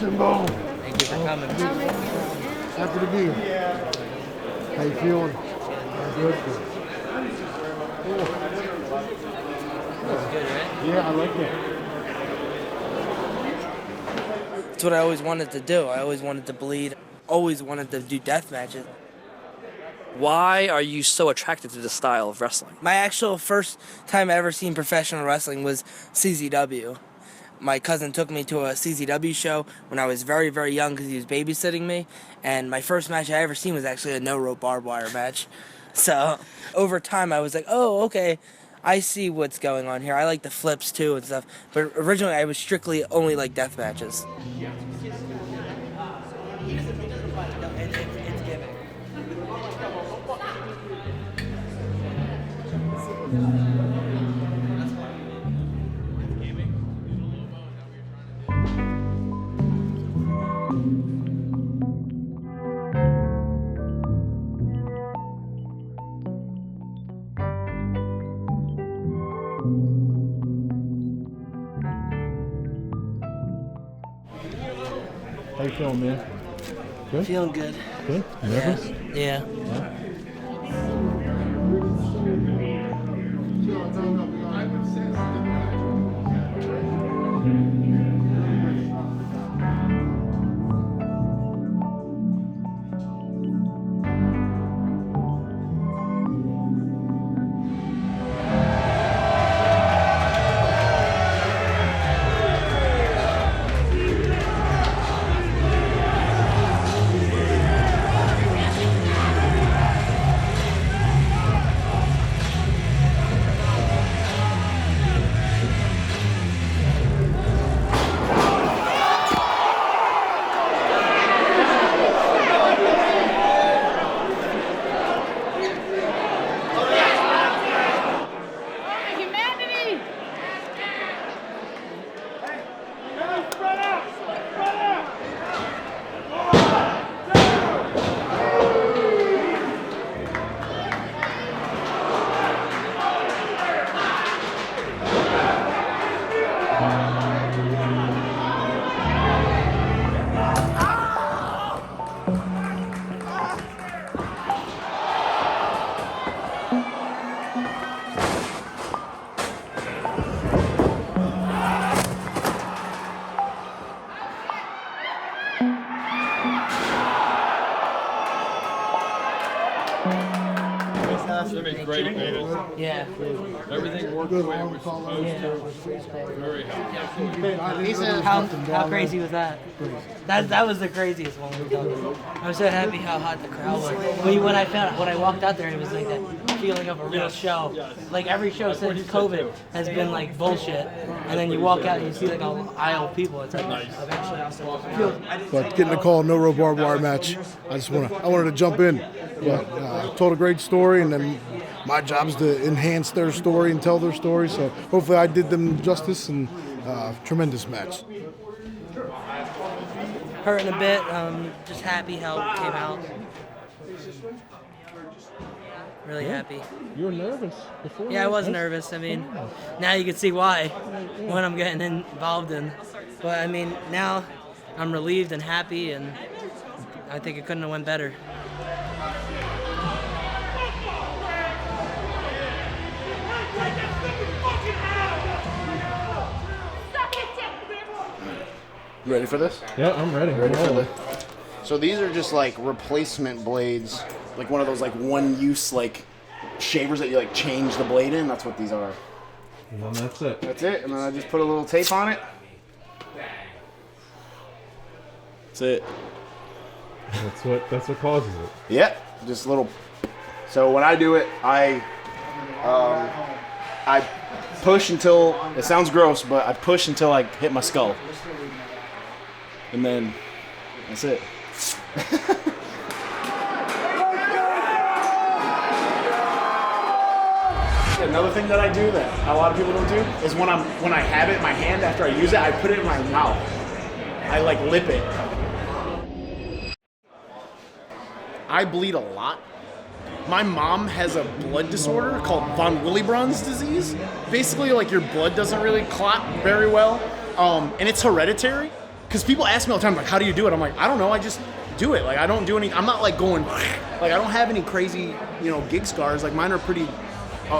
Timbo. Thank you for coming. Happy to be here. How you feeling? Good. That's good, right? Yeah, I like that. It's what I always wanted to do. I always wanted to bleed. Always wanted to do death matches. Why are you so attracted to this style of wrestling? My actual first time I ever seen professional wrestling was CZW. My cousin took me to a CZW show when I was very, very young because he was babysitting me. And my first match I ever seen was actually a no-rope barbed wire match. So over time I was like, oh, okay, I see what's going on here. I like the flips too and stuff. But originally I was strictly only like death matches. How you feeling, man? Good? Feeling good. Good? Nervous? Yeah. Great, Yeah. everything worked the way it was supposed to. Very happy. How crazy was that? That was the craziest one we've done. I was so happy how hot the crowd was. When I walked out there, it was like that feeling of a real show. Like every show since COVID has been like bullshit, and then you walk out and you see like an aisle of people. It's like But getting a call, no rope barbed wire match. I wanted to jump in. But told a great story, and then my job is to enhance their story and tell their story. So hopefully I did them justice, and tremendous match. hurting a bit. Just happy how it came out. Really happy. You were nervous before? Yeah, I was nervous. I mean, now you can see why, what I'm getting involved in. But I mean, now I'm relieved and happy, and I think it couldn't have went better. You ready for this? Yeah, I'm ready. So these are just like replacement blades, like one of those like one-use like shavers that you like change the blade in. That's what these are. And that's it. That's it, and then I just put a little tape on it. That's it. That's what causes it. Yeah, just a little. So when I do it, I push until it sounds gross, but I push until I hit my skull, and then that's it. Another thing that I do that a lot of people don't do is when I have it in my hand after I use it, I put it in my mouth. I like lip it. I bleed a lot. My mom has a blood disorder called von Willebrand's disease. Basically, like your blood doesn't really clot very well, and it's hereditary. because people ask me all the time, like, how do you do it? I'm like, I don't know. I just do it. Like, I don't do any. I'm not like going, like, I don't have any crazy, gig scars. Like, mine are pretty.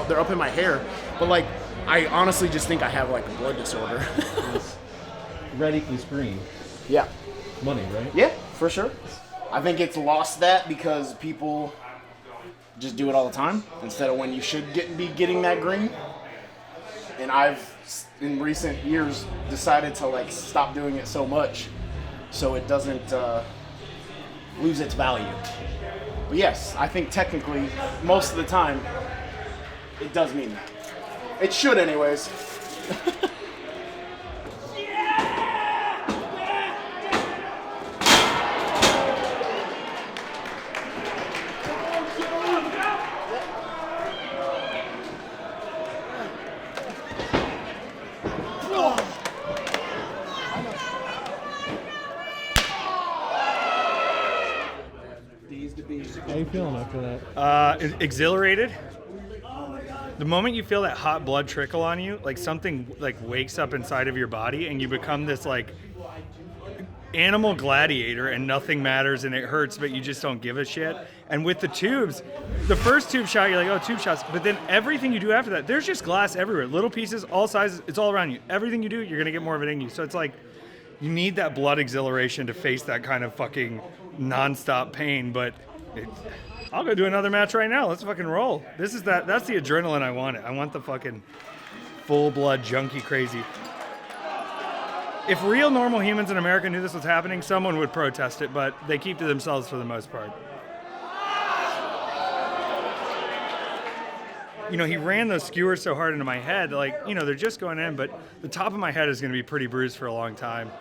They're up in my hair, but like, I honestly just think I have like a blood disorder. Red equals green. Yeah. Money, right? Yeah, for sure. I think it's lost that because people just do it all the time instead of when you should be getting that green. And I've, in recent years, decided to like stop doing it so much so it doesn't lose its value. But yes, I think technically, most of the time, it does mean that. It should anyways. How you feeling after that? Exhilarated. The moment you feel that hot blood trickle on you, like something like wakes up inside of your body and you become this like animal gladiator and nothing matters and it hurts, but you just don't give a shit. And with the tubes, the first tube shot, you're like, oh, tube shots. But then everything you do after that, there's just glass everywhere. Little pieces, all sizes, it's all around you. Everything you do, you're going to get more of it in you. So it's like, you need that blood exhilaration to face that kind of fucking nonstop pain, but I'll go do another match right now. Let's fucking roll. That's the adrenaline I want. I want the fucking full blood junkie crazy. If real normal humans in America knew this was happening, someone would protest it, but they keep to themselves for the most part. He ran those skewers so hard into my head, like, they're just going in, but the top of my head is going to be pretty bruised for a long time.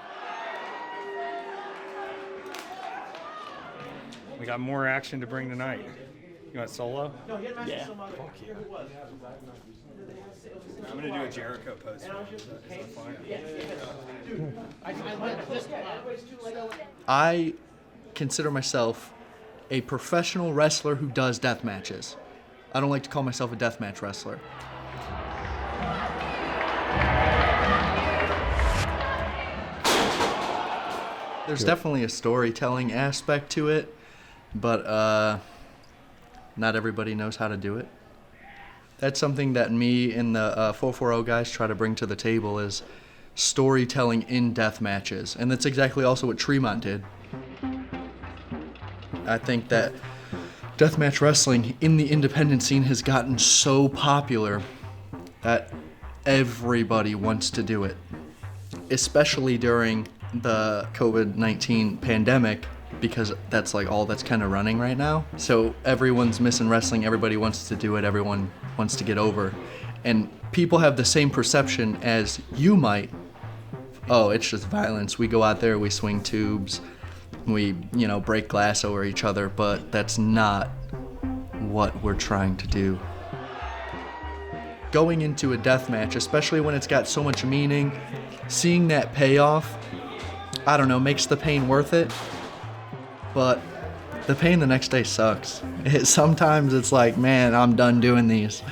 We got more action to bring tonight. You want solo? Yeah. Fuck yeah. I'm going to do a Jericho post. Is that fine? I consider myself a professional wrestler who does death matches. I don't like to call myself a deathmatch wrestler. There's definitely a storytelling aspect to it, but not everybody knows how to do it. That's something that me and the 440 guys try to bring to the table is storytelling in death matches. And that's exactly also what Tremont did. I think that deathmatch wrestling in the independent scene has gotten so popular that everybody wants to do it, especially during the COVID-19 pandemic, because that's like all that's kind of running right now. So everyone's missing wrestling, everybody wants to do it, everyone wants to get over. And people have the same perception as you might. Oh, it's just violence. We go out there, we swing tubes, we, break glass over each other, but that's not what we're trying to do. Going into a death match, especially when it's got so much meaning, seeing that payoff, I don't know, makes the pain worth it. But the pain the next day sucks. Sometimes it's like, man, I'm done doing these.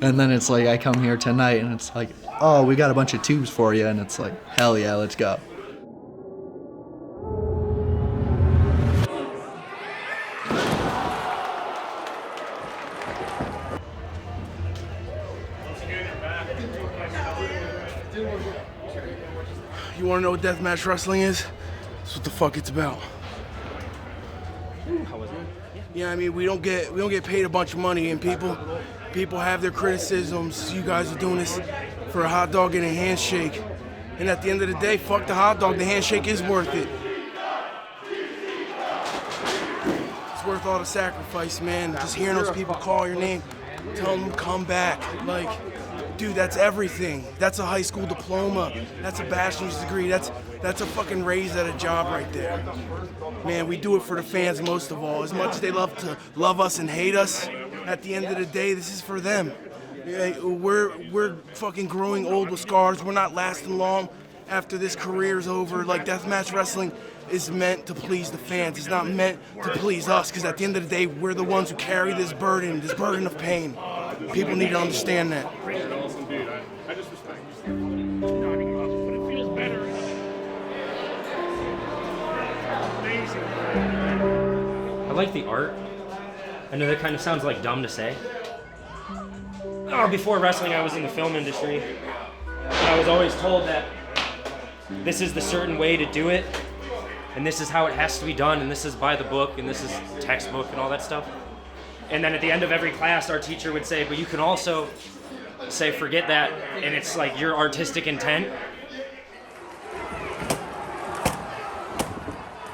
And then it's like, I come here tonight and it's like, oh, we got a bunch of tubes for you. And it's like, hell yeah, let's go. You want to know what deathmatch wrestling is? That's what the fuck it's about. How was it? Yeah, I mean, we don't get paid a bunch of money, and people have their criticisms. You guys are doing this for a hot dog and a handshake, and at the end of the day, fuck the hot dog. The handshake is worth it. It's worth all the sacrifice, man. Just hearing those people call your name, tell them to come back, like. Dude, that's everything. That's a high school diploma. That's a bachelor's degree. That's a fucking raise at a job right there. Man, we do it for the fans most of all. As much as they love to love us and hate us, at the end of the day, this is for them. We're fucking growing old with scars. We're not lasting long after this career's over. Like, deathmatch wrestling is meant to please the fans. It's not meant to please us, because at the end of the day, we're the ones who carry this burden of pain. People need to understand that. Awesome dude. I just respect you. But it feels better. like the art. I know that kind of sounds like dumb to say. Before wrestling, I was in the film industry. And I was always told that this is the certain way to do it, and this is how it has to be done, and this is by the book, and this is textbook, and all that stuff. And then at the end of every class, our teacher would say, but you can also say, forget that, and it's like your artistic intent.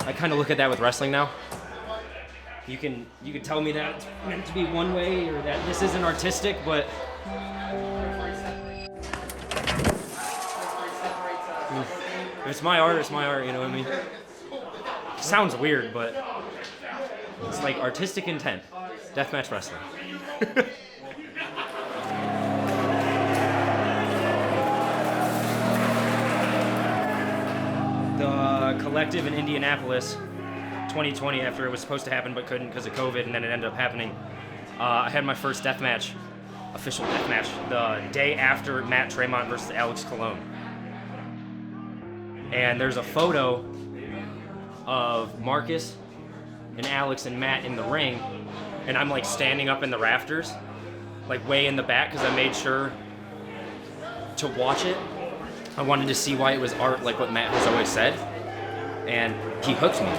I kind of look at that with wrestling now. You can tell me that it's meant to be one way, or that this isn't artistic, but if it's my art, it's my art, you know what I mean? Sounds weird, but it's like artistic intent. Deathmatch wrestling. The collective in Indianapolis, 2020, after it was supposed to happen but couldn't because of COVID, and then it ended up happening. I had my first deathmatch, official deathmatch, the day after Matt Tremont versus Alex Colon. And there's a photo of Marcus and Alex and Matt in the ring, and I'm like standing up in the rafters, like way in the back, because I made sure to watch it. I wanted to see why it was art, like what Matt has always said, and he hooked me.